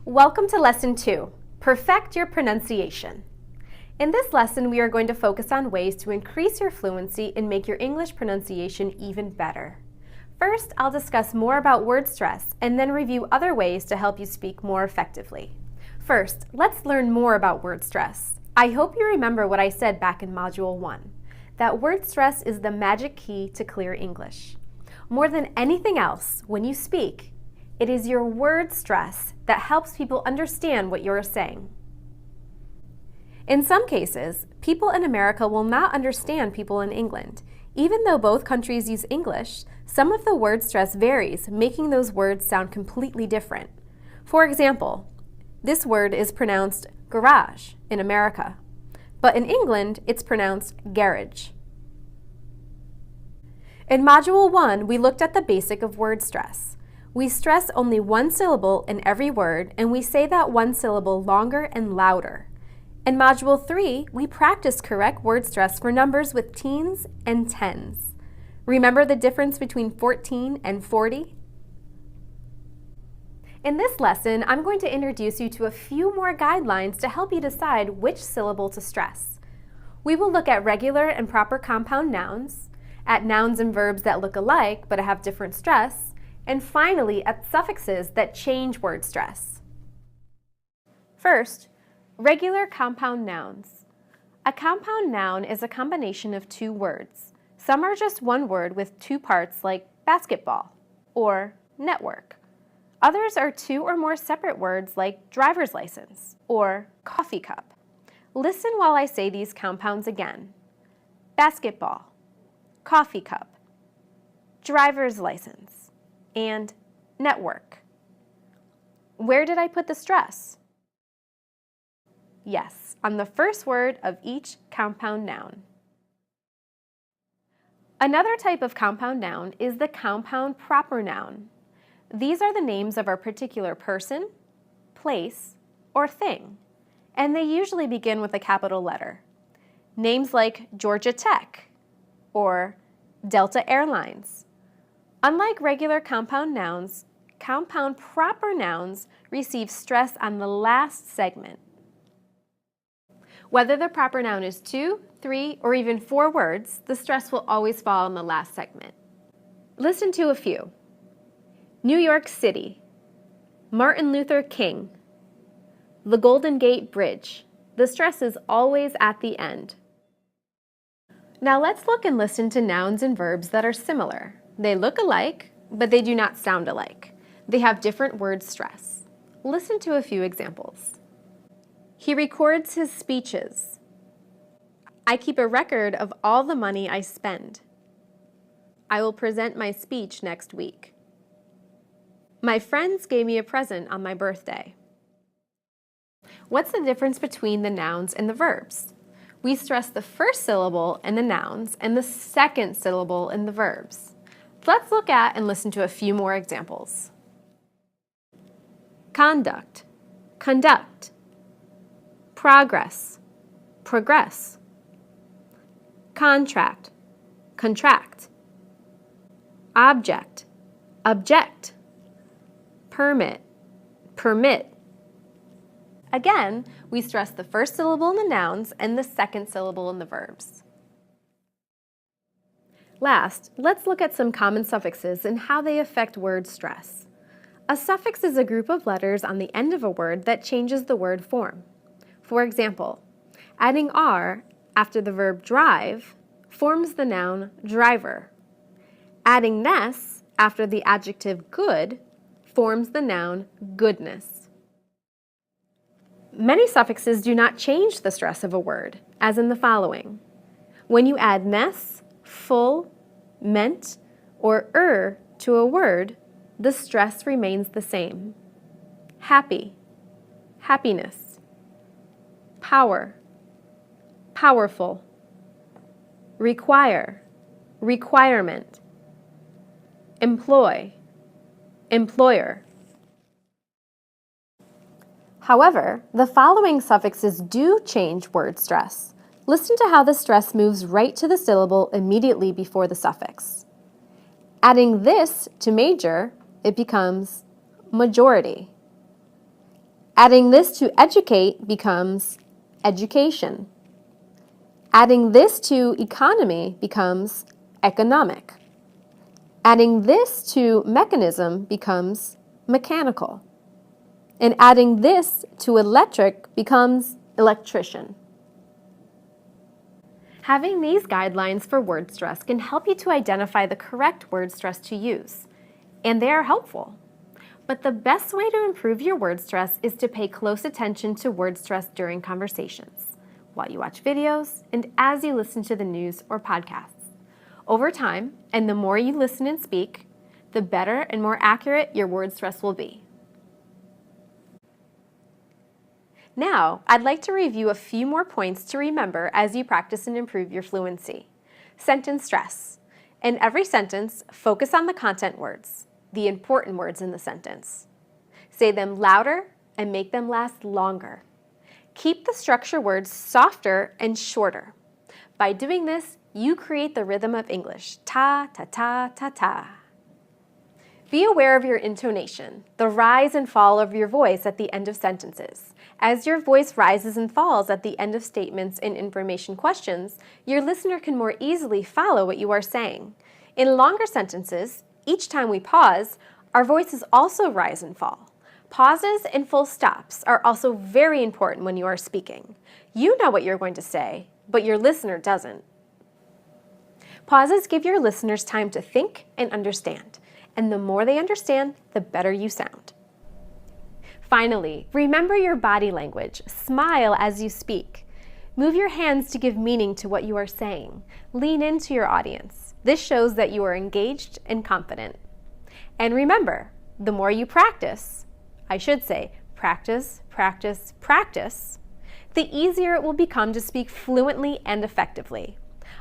Welcome to Lesson 2, Perfect Your Pronunciation. In this lesson, we are going to focus on ways to increase your fluency and make your English pronunciation even better. First, I'll discuss more about word stress and then review other ways to help you speak more effectively. First, let's learn more about word stress. I hope you remember what I said back in Module 1, that word stress is the magic key to clear English. More than anything else, when you speak, it is your word stress that helps people understand what you're saying. In some cases, people in America will not understand people in England. Even though both countries use English, some of the word stress varies, making those words sound completely different. For example, this word is pronounced garage in America, but in England it's pronounced garage. In Module 1, we looked at the basic of word stress. We stress only one syllable in every word, and we say that one syllable longer and louder. In Module 3, we practice correct word stress for numbers with teens and tens. Remember the difference between 14 and 40? In this lesson, I'm going to introduce you to a few more guidelines to help you decide which syllable to stress. We will look at regular and proper compound nouns, at nouns and verbs that look alike but have different stress, and finally at suffixes that change word stress. First, regular compound nouns. A compound noun is a combination of two words. Some are just one word with two parts like basketball or network. Others are two or more separate words like driver's license or coffee cup. Listen while I say these compounds again. Basketball, coffee cup, driver's license, and network. Where did I put the stress? Yes, on the first word of each compound noun. Another type of compound noun is the compound proper noun. These are the names of a particular person, place, or thing, and they usually begin with a capital letter. Names like Georgia Tech or Delta Airlines. Unlike regular compound nouns, compound proper nouns receive stress on the last segment. Whether the proper noun is 2, 3, or even 4 words, the stress will always fall on the last segment. Listen to a few. New York City, Martin Luther King, the Golden Gate Bridge. The stress is always at the end. Now let's look and listen to nouns and verbs that are similar. They look alike, but they do not sound alike. They have different word stress. Listen to a few examples. He records his speeches. I keep a record of all the money I spend. I will present my speech next week. My friends gave me a present on my birthday. What's the difference between the nouns and the verbs? We stress the first syllable in the nouns and the second syllable in the verbs. Let's look at and listen to a few more examples. Conduct, conduct. Progress, progress. Contract, contract. Object, object. Permit, permit. Again, we stress the first syllable in the nouns and the second syllable in the verbs. Last, let's look at some common suffixes and how they affect word stress. A suffix is a group of letters on the end of a word that changes the word form. For example, adding "r" after the verb drive forms the noun driver. Adding "ness" after the adjective good forms the noun goodness. Many suffixes do not change the stress of a word, as in the following. When you add "ness," "full," "meant," or to a word, the stress remains the same. Happy, happiness. Power, powerful. Require, requirement. Employ, employer. However, the following suffixes do change word stress. Listen to how the stress moves right to the syllable immediately before the suffix. Adding "this" to major, it becomes majority. Adding this to educate becomes education. Adding this to economy becomes economic. Adding this to mechanism becomes mechanical. And adding this to electric becomes electrician. Having these guidelines for word stress can help you to identify the correct word stress to use, and they are helpful. But the best way to improve your word stress is to pay close attention to word stress during conversations, while you watch videos, and as you listen to the news or podcasts. Over time, and the more you listen and speak, the better and more accurate your word stress will be. Now, I'd like to review a few more points to remember as you practice and improve your fluency. Sentence stress. In every sentence, focus on the content words, the important words in the sentence. Say them louder and make them last longer. Keep the structure words softer and shorter. By doing this, you create the rhythm of English. Ta, ta, ta, ta, ta. Be aware of your intonation, the rise and fall of your voice at the end of sentences. As your voice rises and falls at the end of statements and information questions, your listener can more easily follow what you are saying. In longer sentences, each time we pause, our voices also rise and fall. Pauses and full stops are also very important when you are speaking. You know what you're going to say, but your listener doesn't. Pauses give your listeners time to think and understand, and the more they understand, the better you sound. Finally, remember your body language. Smile as you speak. Move your hands to give meaning to what you are saying. Lean into your audience. This shows that you are engaged and confident. And remember, the more you practice, practice, practice, practice, the easier it will become to speak fluently and effectively.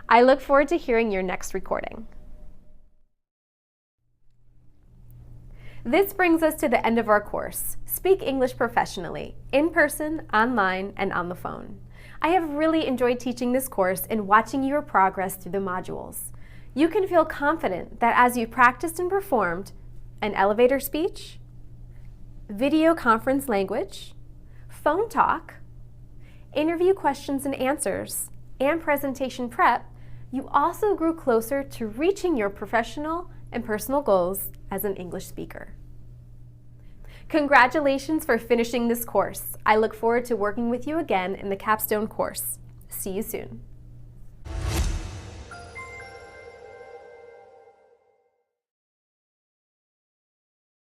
I look forward to hearing your next recording. This brings us to the end of our course, Speak English Professionally, in person, online, and on the phone. I have really enjoyed teaching this course and watching your progress through the modules. You can feel confident that as you practiced and performed an elevator speech, video conference language, phone talk, interview questions and answers, and presentation prep, you also grew closer to reaching your professional and personal goals as an English speaker. Congratulations for finishing this course. I look forward to working with you again in the capstone course. See you soon.